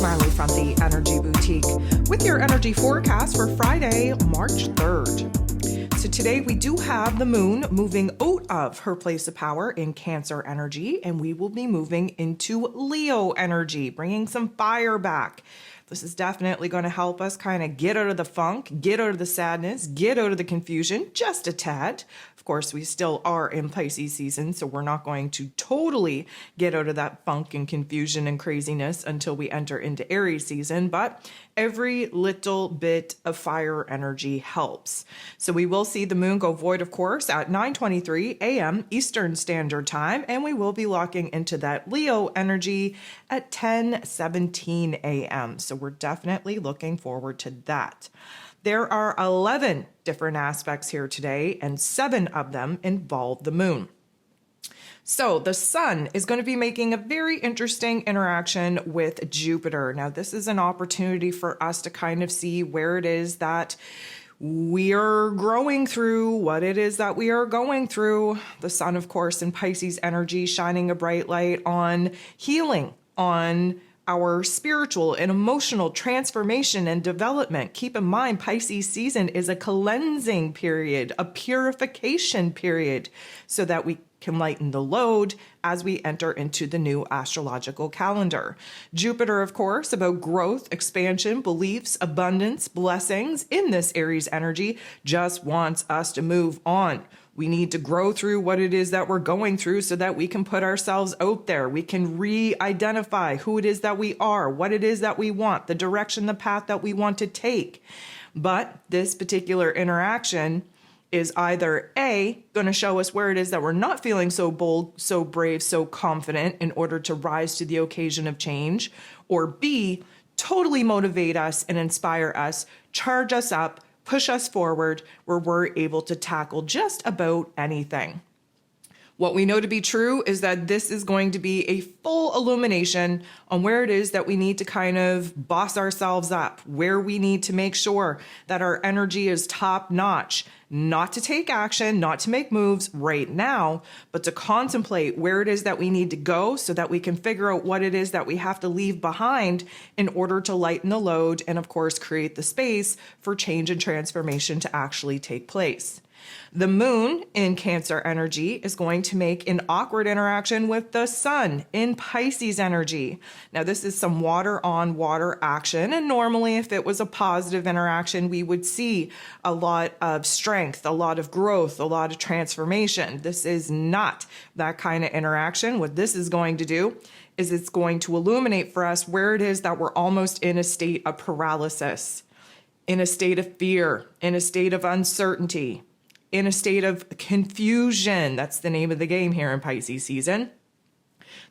Smiley from the Energy Boutique with your energy forecast for Friday, March 3rd. So today we do have the moon moving out of her place of power in Cancer energy, and we will be moving into Leo energy, bringing some fire back. This is definitely going to help us kind of get out of the funk, get out of the sadness, get out of the confusion just a tad. Of course, we still are in Pisces season, so we're not going to totally get out of that funk and confusion and craziness until we enter into Aries season, but every little bit of fire energy helps. So we will see the moon go void, of course, at 9:23 a.m. Eastern Standard Time, and we will be locking into that Leo energy at 10:17 a.m. So we're definitely looking forward to that. There are 11 different aspects here today, and 7 of them involve the moon. So the sun is going to be making a very interesting interaction with Jupiter. Now, this is an opportunity for us to kind of see where it is that we are growing through, what it is that we are going through. The sun, of course, in Pisces energy, shining a bright light on healing, on our spiritual and emotional transformation and development. Keep in mind, Pisces season is a cleansing period, a purification period, so that we can lighten the load as we enter into the new astrological calendar. Jupiter, of course, about growth, expansion, beliefs, abundance, blessings in this Aries energy, just wants us to move on. We need to grow through what it is that we're going through so that we can put ourselves out there. We can re-identify who it is that we are, what it is that we want, the direction, the path that we want to take. But this particular interaction is either A, going to show us where it is that we're not feeling so bold, so brave, so confident in order to rise to the occasion of change, or B, totally motivate us and inspire us, charge us up, push us forward, where we're able to tackle just about anything. What we know to be true is that this is going to be a full illumination on where it is that we need to kind of boss ourselves up, where we need to make sure that our energy is top notch, not to take action, not to make moves right now, but to contemplate where it is that we need to go so that we can figure out what it is that we have to leave behind in order to lighten the load and, of course, create the space for change and transformation to actually take place. The moon in Cancer energy is going to make an awkward interaction with the sun in Pisces energy. Now, this is some water on water action, and normally if it was a positive interaction, we would see a lot of strength, a lot of growth, a lot of transformation. This is not that kind of interaction. What this is going to do is it's going to illuminate for us where it is that we're almost in a state of paralysis, in a state of fear, in a state of uncertainty, in a state of confusion. That's the name of the game here in Pisces season.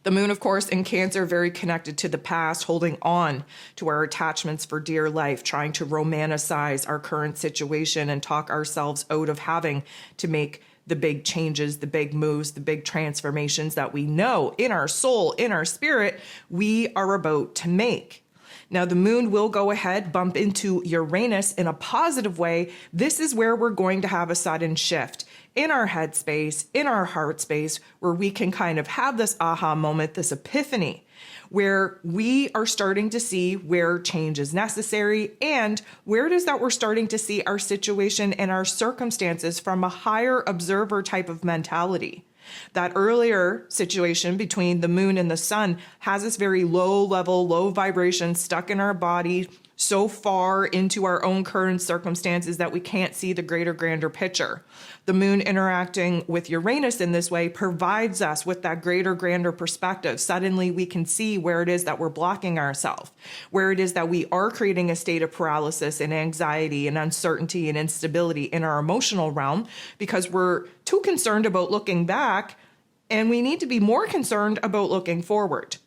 The moon, of course, in Cancer, very connected to the past, holding on to our attachments for dear life, trying to romanticize our current situation and talk ourselves out of having to make the big changes, the big moves, the big transformations that we know in our soul, in our spirit, we are about to make. Now, the moon will go ahead, bump into Uranus in a positive way. This is where we're going to have a sudden shift in our head space, in our heart space, where we can kind of have this aha moment, this epiphany, where we are starting to see where change is necessary and where it is that we're starting to see our situation and our circumstances from a higher observer type of mentality. That earlier situation between the moon and the sun has this very low level, low vibration stuck in our body so far into our own current circumstances that we can't see the greater, grander picture. The moon interacting with Uranus in this way provides us with that greater, grander perspective. Suddenly we can see where it is that we're blocking ourselves, where it is that we are creating a state of paralysis and anxiety and uncertainty and instability in our emotional realm because we're too concerned about looking back, and we need to be more concerned about looking forward.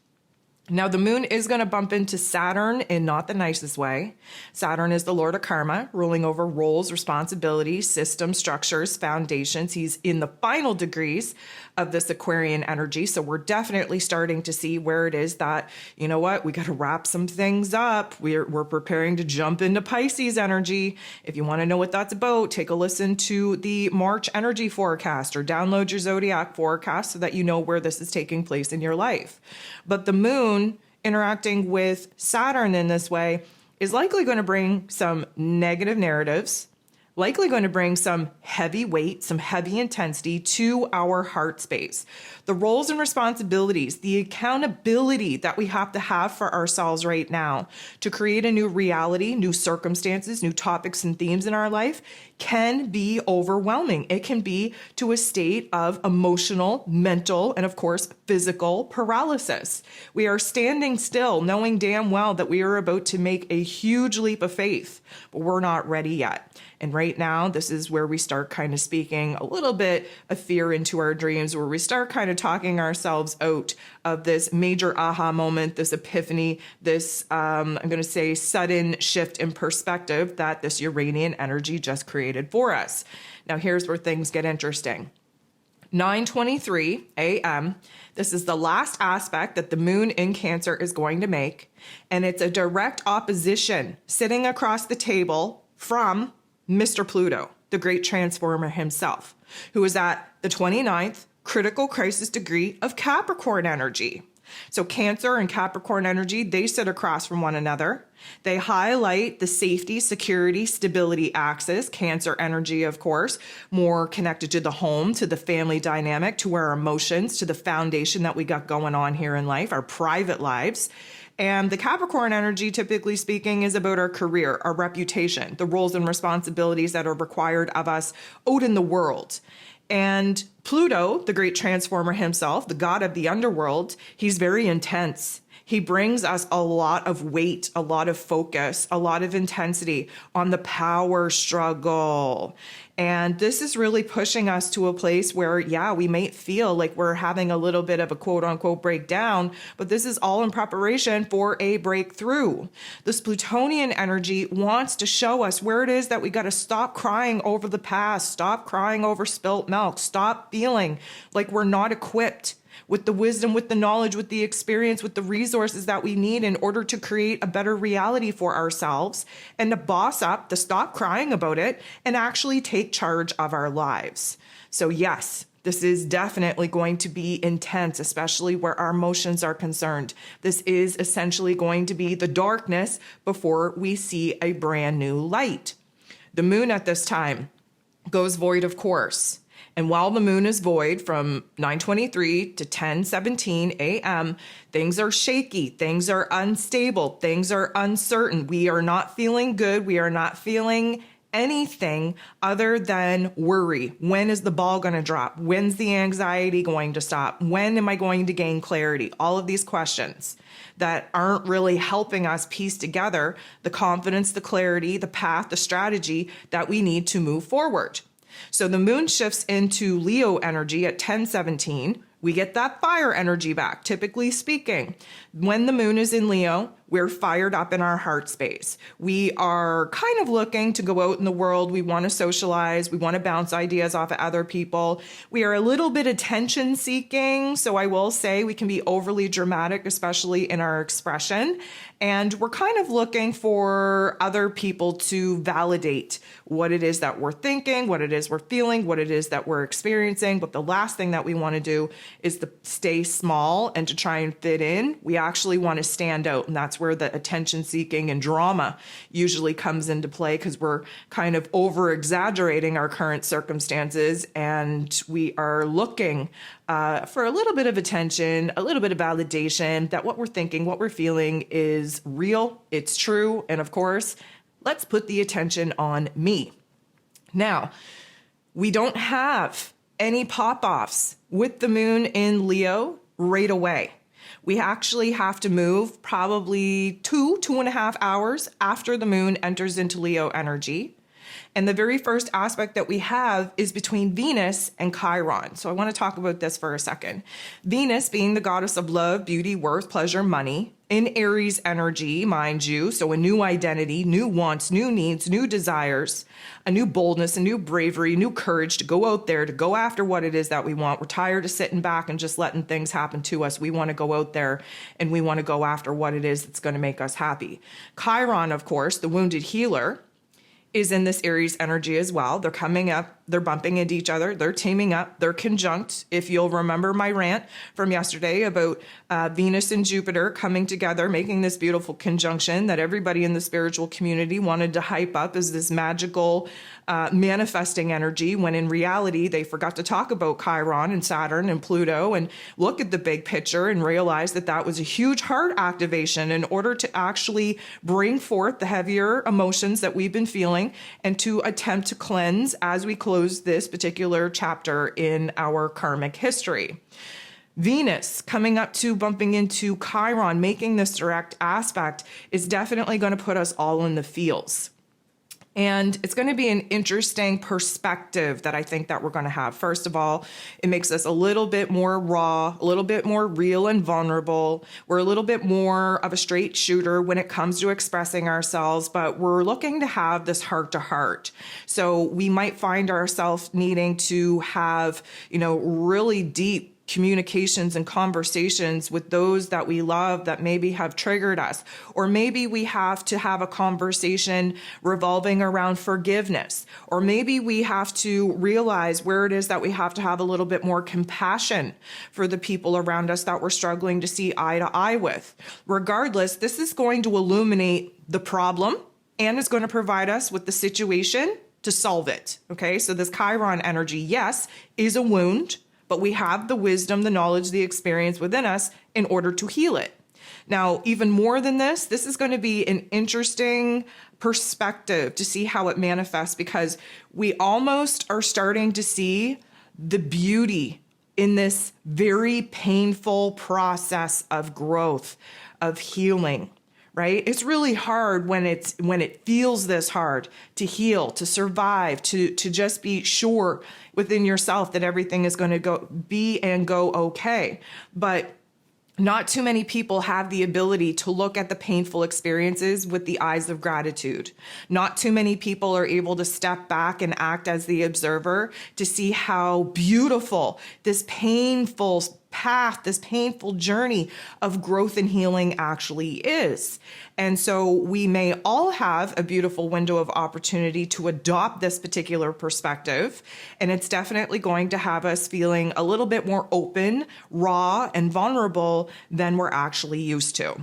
Now, the moon is going to bump into Saturn in not the nicest way. Saturn is the Lord of Karma, ruling over roles, responsibilities, systems, structures, foundations. He's in the final degrees of this Aquarian energy. So we're definitely starting to see where it is that, you know what, we got to wrap some things up. We're preparing to jump into Pisces energy. If you want to know what that's about, take a listen to the March energy forecast or download your zodiac forecast so that you know where this is taking place in your life. But the moon interacting with Saturn in this way is likely going to bring some negative narratives, likely going to bring some heavy weight, some heavy intensity to our heart space. The roles and responsibilities, the accountability that we have to have for ourselves right now to create a new reality, new circumstances, new topics and themes in our life can be overwhelming. It can be to a state of emotional, mental, and of course, physical paralysis. We are standing still, knowing damn well that we are about to make a huge leap of faith, but we're not ready yet. And right now, this is where we start kind of speaking a little bit of fear into our dreams, where we start kind of talking ourselves out of this major aha moment, this epiphany, this, I'm going to say, sudden shift in perspective that this Uranian energy just created for us. Now, here's where things get interesting. 9:23 a.m. This is the last aspect that the moon in Cancer is going to make, and it's a direct opposition sitting across the table from Mr. Pluto, the great transformer himself, who is at the 29th critical crisis degree of Capricorn energy. So Cancer and Capricorn energy, they sit across from one another. They highlight the safety, security, stability axis. Cancer energy, of course, more connected to the home, to the family dynamic, to our emotions, to the foundation that we got going on here in life, our private lives. And the Capricorn energy, typically speaking, is about our career, our reputation, the roles and responsibilities that are required of us out in the world. And Pluto, the great transformer himself, the god of the underworld, he's very intense. He brings us a lot of weight, a lot of focus, a lot of intensity on the power struggle. And this is really pushing us to a place where, yeah, we may feel like we're having a little bit of a quote unquote breakdown, but this is all in preparation for a breakthrough. This Plutonian energy wants to show us where it is that we got to stop crying over the past, stop crying over spilt milk, stop feeling like we're not equipped with the wisdom, with the knowledge, with the experience, with the resources that we need in order to create a better reality for ourselves, and to boss up, to stop crying about it, and actually take charge of our lives. So yes, this is definitely going to be intense, especially where our emotions are concerned. This is essentially going to be the darkness before we see a brand new light. The moon at this time goes void, of course. And while the moon is void from 9:23 to 10:17 a.m., things are shaky, things are unstable, things are uncertain. We are not feeling good. We are not feeling anything other than worry. When is the ball going to drop? When's the anxiety going to stop? When am I going to gain clarity? All of these questions that aren't really helping us piece together the confidence, the clarity, the path, the strategy that we need to move forward. So the moon shifts into Leo energy at 10:17. We get that fire energy back, typically speaking. When the moon is in Leo, we're fired up in our heart space. We are kind of looking to go out in the world. We want to socialize. We want to bounce ideas off of other people. We are a little bit attention seeking. So I will say we can be overly dramatic, especially in our expression. And we're kind of looking for other people to validate what it is that we're thinking, what it is we're feeling, what it is that we're experiencing. But the last thing that we want to do is to stay small and to try and fit in. We actually want to stand out. And that's where the attention seeking and drama usually comes into play, because we're kind of over exaggerating our current circumstances, and we are looking for a little bit of attention, a little bit of validation that what we're thinking, what we're feeling is real, it's true, and of course, let's put the attention on me. Now, we don't have any pop-offs with the moon in Leo right away. We actually have to move probably 2.5 hours after the moon enters into Leo energy. And the very first aspect that we have is between Venus and Chiron. So I want to talk about this for a second. Venus being the goddess of love, beauty, worth, pleasure, money, in Aries energy, mind you. So a new identity, new wants, new needs, new desires, a new boldness, a new bravery, new courage to go out there, to go after what it is that we want. We're tired of sitting back and just letting things happen to us. We want to go out there and we want to go after what it is that's going to make us happy. Chiron, of course, the wounded healer, is in this Aries energy as well. They're coming up, they're bumping into each other, they're teaming up, they're conjunct. If you'll remember my rant from yesterday about Venus and Jupiter coming together, making this beautiful conjunction that everybody in the spiritual community wanted to hype up as this magical manifesting energy, when in reality, they forgot to talk about Chiron and Saturn and Pluto and look at the big picture and realize that that was a huge heart activation in order to actually bring forth the heavier emotions that we've been feeling and to attempt to cleanse as we close this particular chapter in our karmic history. Venus coming up to bumping into Chiron, making this direct aspect, is definitely going to put us all in the feels. And it's going to be an interesting perspective that I think that we're going to have. First of all, it makes us a little bit more raw, a little bit more real and vulnerable. We're a little bit more of a straight shooter when it comes to expressing ourselves, but we're looking to have this heart to heart. So we might find ourselves needing to have, really deep communications and conversations with those that we love that maybe have triggered us. Or maybe we have to have a conversation revolving around forgiveness. Or maybe we have to realize where it is that we have to have a little bit more compassion for the people around us that we're struggling to see eye to eye with. Regardless, this is going to illuminate the problem and is going to provide us with the situation to solve it. Okay, so this Chiron energy, yes, is a wound, but we have the wisdom, the knowledge, the experience within us in order to heal it. Now, even more than this is going to be an interesting perspective to see how it manifests, because we almost are starting to see the beauty in this very painful process of growth, of healing. Right? It's really hard when it feels this hard to heal, to survive, to just be sure within yourself that everything is going to go okay. But not too many people have the ability to look at the painful experiences with the eyes of gratitude. Not too many people are able to step back and act as the observer to see how beautiful this painful path, this painful journey of growth and healing actually is. And so we may all have a beautiful window of opportunity to adopt this particular perspective. And it's definitely going to have us feeling a little bit more open, raw, and vulnerable than we're actually used to.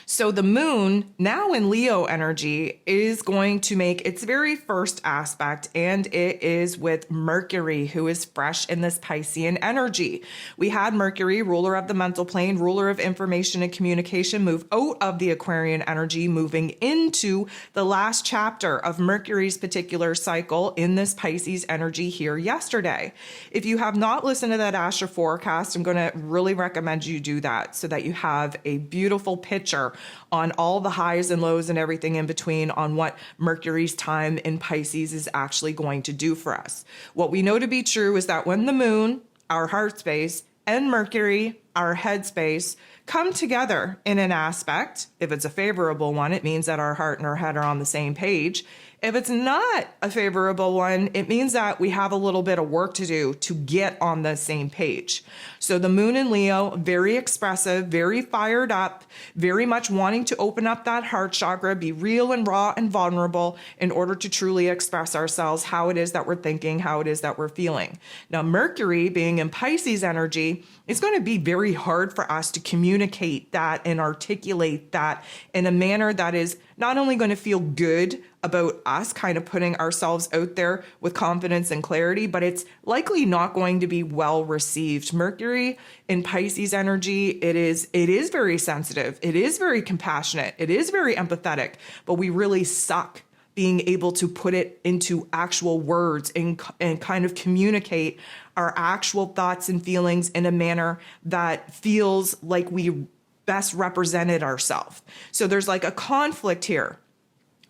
So the moon, now in Leo energy, is going to make its very first aspect, and it is with Mercury, who is fresh in this Piscean energy. We had Mercury, ruler of the mental plane, ruler of information and communication, move out of the Aquarian energy, moving into the last chapter of Mercury's particular cycle in this Pisces energy here yesterday. If you have not listened to that astro forecast, I'm going to really recommend you do that so that you have a beautiful picture on all the highs and lows and everything in between on what Mercury's time in Pisces is actually going to do for us. What we know to be true is that when the moon, our heart space, and Mercury, our head space, come together in an aspect, if it's a favorable one, it means that our heart and our head are on the same page. If it's not a favorable one, it means that we have a little bit of work to do to get on the same page. So the moon in Leo, very expressive, very fired up, very much wanting to open up that heart chakra, be real and raw and vulnerable in order to truly express ourselves, how it is that we're thinking, how it is that we're feeling. Now, Mercury being in Pisces energy, it's going to be very hard for us to communicate that and articulate that in a manner that is not only going to feel good about us kind of putting ourselves out there with confidence and clarity, but it's likely not going to be well received. Mercury in Pisces energy, it is very sensitive. It is very compassionate. It is very empathetic, but we really suck being able to put it into actual words and kind of communicate our actual thoughts and feelings in a manner that feels like we best represented ourselves. So there's like a conflict here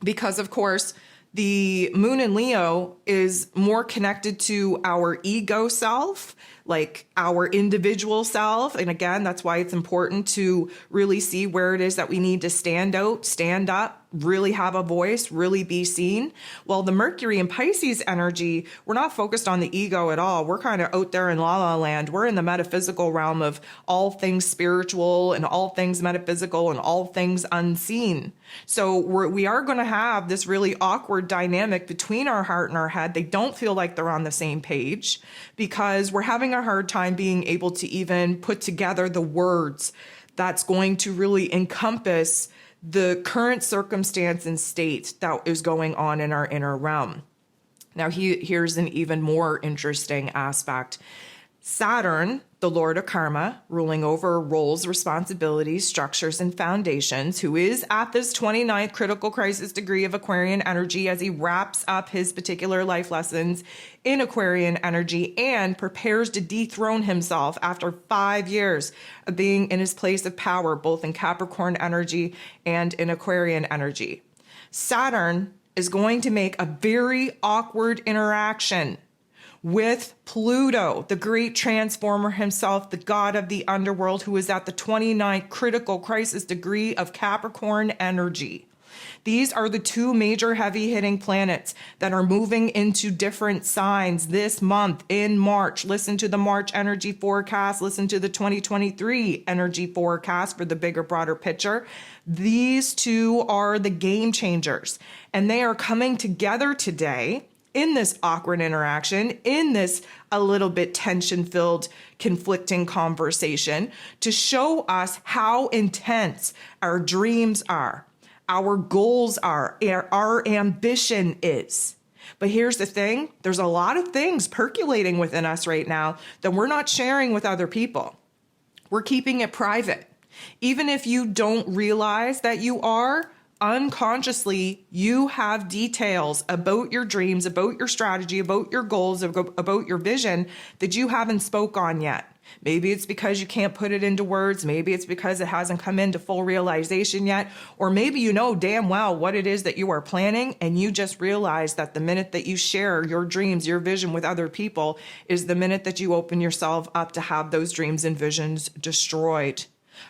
because, of course, the moon in Leo is more connected to our ego self, like our individual self. And again, that's why it's important to really see where it is that we need to stand out, stand up, really have a voice, really be seen. Well, the Mercury and Pisces energy, we're not focused on the ego at all. We're kind of out there in la la land. We're in the metaphysical realm of all things spiritual and all things metaphysical and all things unseen. So we are going to have this really awkward dynamic between our heart and our head. They don't feel like they're on the same page because we're having a hard time being able to even put together the words that's going to really encompass the current circumstance and state that is going on in our inner realm. Now, here's an even more interesting aspect. Saturn, the Lord of Karma, ruling over roles, responsibilities, structures, and foundations, who is at this 29th critical crisis degree of Aquarian energy as he wraps up his particular life lessons in Aquarian energy and prepares to dethrone himself after 5 years of being in his place of power, both in Capricorn energy and in Aquarian energy. Saturn is going to make a very awkward interaction with Pluto, the great transformer himself, the god of the underworld, who is at the 29th critical crisis degree of Capricorn energy. These are the two major heavy-hitting planets that are moving into different signs this month in March. Listen to the March energy forecast. Listen to the 2023 energy forecast for the bigger, broader picture. These two are the game changers, and they are coming together today in this awkward interaction, in this a little bit tension-filled, conflicting conversation to show us how intense our dreams are, our goals are, our ambition is. But here's the thing, there's a lot of things percolating within us right now that we're not sharing with other people. We're keeping it private. Even if you don't realize that you are, unconsciously, you have details about your dreams, about your strategy, about your goals, about your vision that you haven't spoke on yet. Maybe it's because you can't put it into words. Maybe it's because it hasn't come into full realization yet. Or maybe you know damn well what it is that you are planning, and you just realize that the minute that you share your dreams, your vision with other people is the minute that you open yourself up to have those dreams and visions destroyed.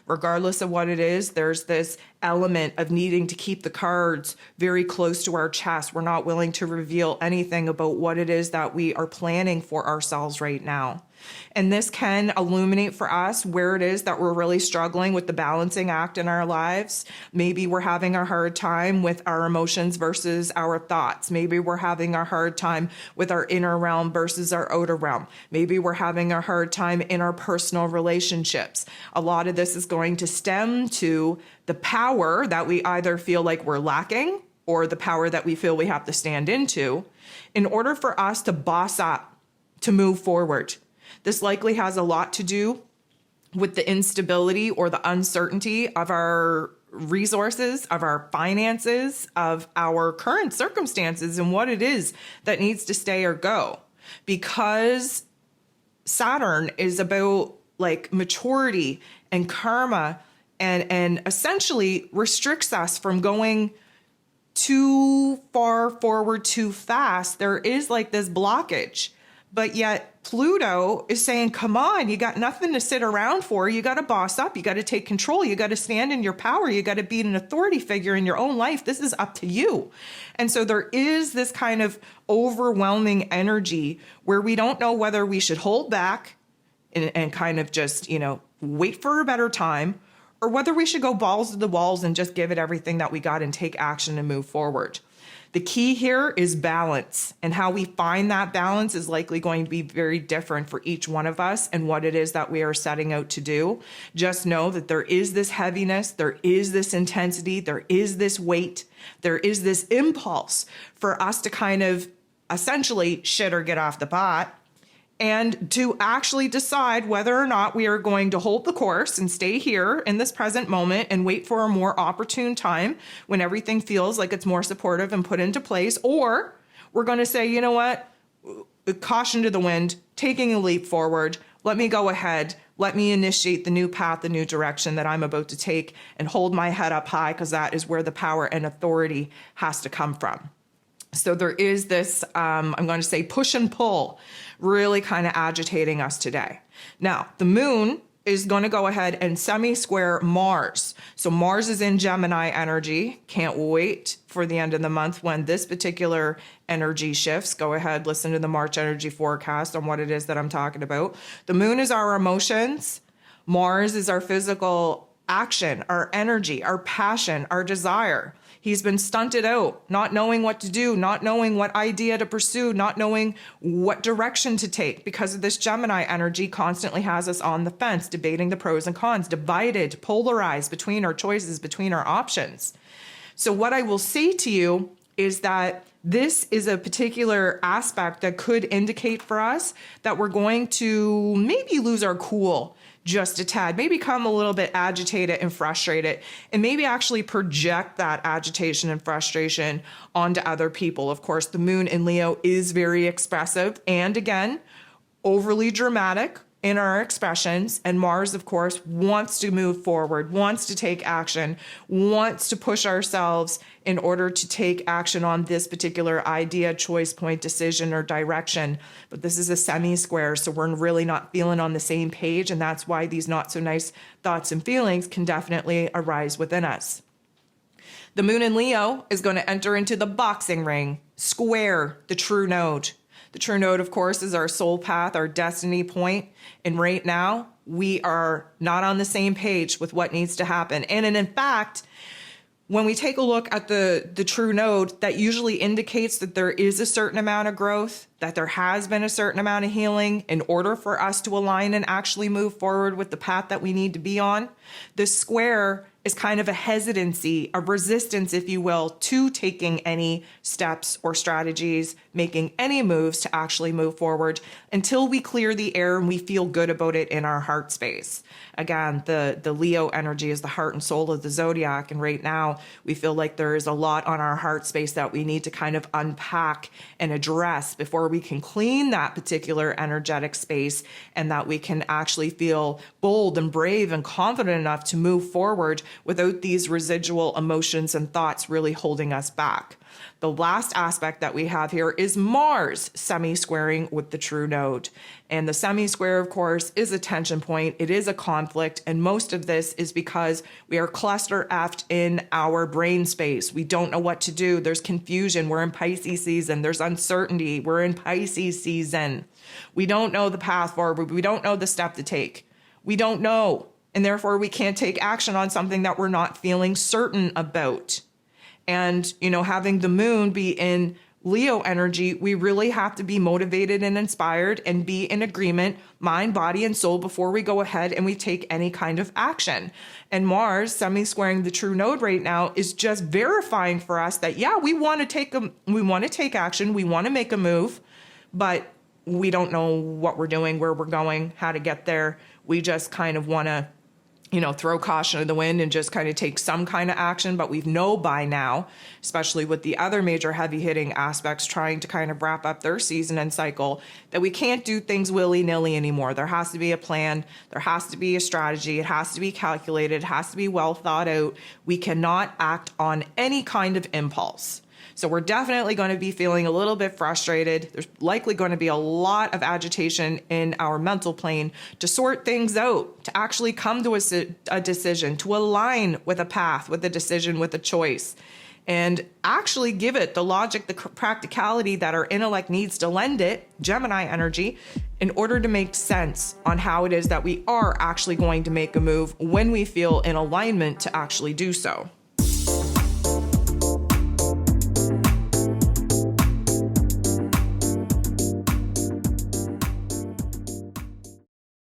Regardless of what it is, there's this element of needing to keep the cards very close to our chest. We're not willing to reveal anything about what it is that we are planning for ourselves right now. And this can illuminate for us where it is that we're really struggling with the balancing act in our lives. Maybe we're having a hard time with our emotions versus our thoughts. Maybe we're having a hard time with our inner realm versus our outer realm. Maybe we're having a hard time in our personal relationships. A lot of this is going to stem to the power that we either feel like we're lacking or the power that we feel we have to stand into in order for us to boss up, to move forward. This likely has a lot to do with the instability or the uncertainty of our resources, of our finances, of our current circumstances, and what it is that needs to stay or go. Because Saturn is about like maturity and karma and essentially restricts us from going too far forward too fast. There is like this blockage. But yet Pluto is saying, come on, you got nothing to sit around for. You got to boss up. You got to take control. You got to stand in your power. You got to be an authority figure in your own life. This is up to you. And so there is this kind of overwhelming energy where we don't know whether we should hold back and kind of just, wait for a better time, or whether we should go balls to the walls and just give it everything that we got and take action and move forward. The key here is balance, and how we find that balance is likely going to be very different for each one of us and what it is that we are setting out to do. Just know that there is this heaviness, there is this intensity, there is this weight, there is this impulse for us to kind of essentially shit or get off the pot, and to actually decide whether or not we are going to hold the course and stay here in this present moment and wait for a more opportune time when everything feels like it's more supportive and put into place, or we're going to say, you know what, caution to the wind, taking a leap forward. Let me go ahead. Let me initiate the new path, the new direction that I'm about to take, and hold my head up high, because that is where the power and authority has to come from. So there is this, I'm going to say, push and pull really kind of agitating us today. Now, the moon is going to go ahead and semi-square Mars. So Mars is in Gemini energy. Can't wait for the end of the month when this particular energy shifts. Go ahead, listen to the March energy forecast on what it is that I'm talking about. The moon is our emotions. Mars is our physical action, our energy, our passion, our desire. He's been stunted out, not knowing what to do, not knowing what idea to pursue, not knowing what direction to take, because of this Gemini energy constantly has us on the fence, debating the pros and cons, divided, polarized between our choices, between our options. So what I will say to you is that this is a particular aspect that could indicate for us that we're going to maybe lose our cool just a tad, maybe become a little bit agitated and frustrated, and maybe actually project that agitation and frustration onto other people. Of course, the moon in Leo is very expressive and, again, overly dramatic in our expressions. And Mars, of course, wants to move forward, wants to take action, wants to push ourselves in order to take action on this particular idea, choice, point, decision, or direction. But this is a semi-square, so we're really not feeling on the same page. And that's why these not so nice thoughts and feelings can definitely arise within us. The moon in Leo is going to enter into the boxing ring, square the true node. The true node, of course, is our soul path, our destiny point. And right now, we are not on the same page with what needs to happen. And in fact, when we take a look at the true node, that usually indicates that there is a certain amount of growth, that there has been a certain amount of healing in order for us to align and actually move forward with the path that we need to be on. The square is kind of a hesitancy, a resistance, if you will, to taking any steps or strategies, making any moves to actually move forward until we clear the air and we feel good about it in our heart space. Again, the Leo energy is the heart and soul of the zodiac. And right now we feel like there is a lot on our heart space that we need to kind of unpack and address before we can clean that particular energetic space, and that we can actually feel bold and brave and confident enough to move forward without these residual emotions and thoughts really holding us back. The last aspect that we have here is Mars semi-squaring with the true node. And the semi-square, of course, is a tension point. It is a conflict. And most of this is because we are cluster effed in our brain space. We don't know what to do. There's confusion. We're in Pisces season. There's uncertainty. We're in Pisces season. We don't know the path forward. We don't know the step to take. We don't know. And therefore, we can't take action on something that we're not feeling certain about. And, having the moon be in Leo energy, we really have to be motivated and inspired and be in agreement, mind, body, and soul, before we go ahead and we take any kind of action. And Mars semi-squaring the true node right now is just verifying for us that, yeah, we want to take action, we want to make a move, but we don't know what we're doing, where we're going, how to get there. We just kind of want to throw caution to the wind and just kind of take some kind of action. But we know by now, especially with the other major heavy hitting aspects trying to kind of wrap up their season and cycle, that we can't do things willy-nilly anymore. There has to be a plan. There has to be a strategy. It has to be calculated. It has to be well thought out. We cannot act on any kind of impulse. So we're definitely going to be feeling a little bit frustrated. There's likely going to be a lot of agitation in our mental plane to sort things out, to actually come to a decision, to align with a path, with a decision, with a choice, and actually give it the logic, the practicality that our intellect needs to lend it, Gemini energy, in order to make sense on how it is that we are actually going to make a move when we feel in alignment to actually do so.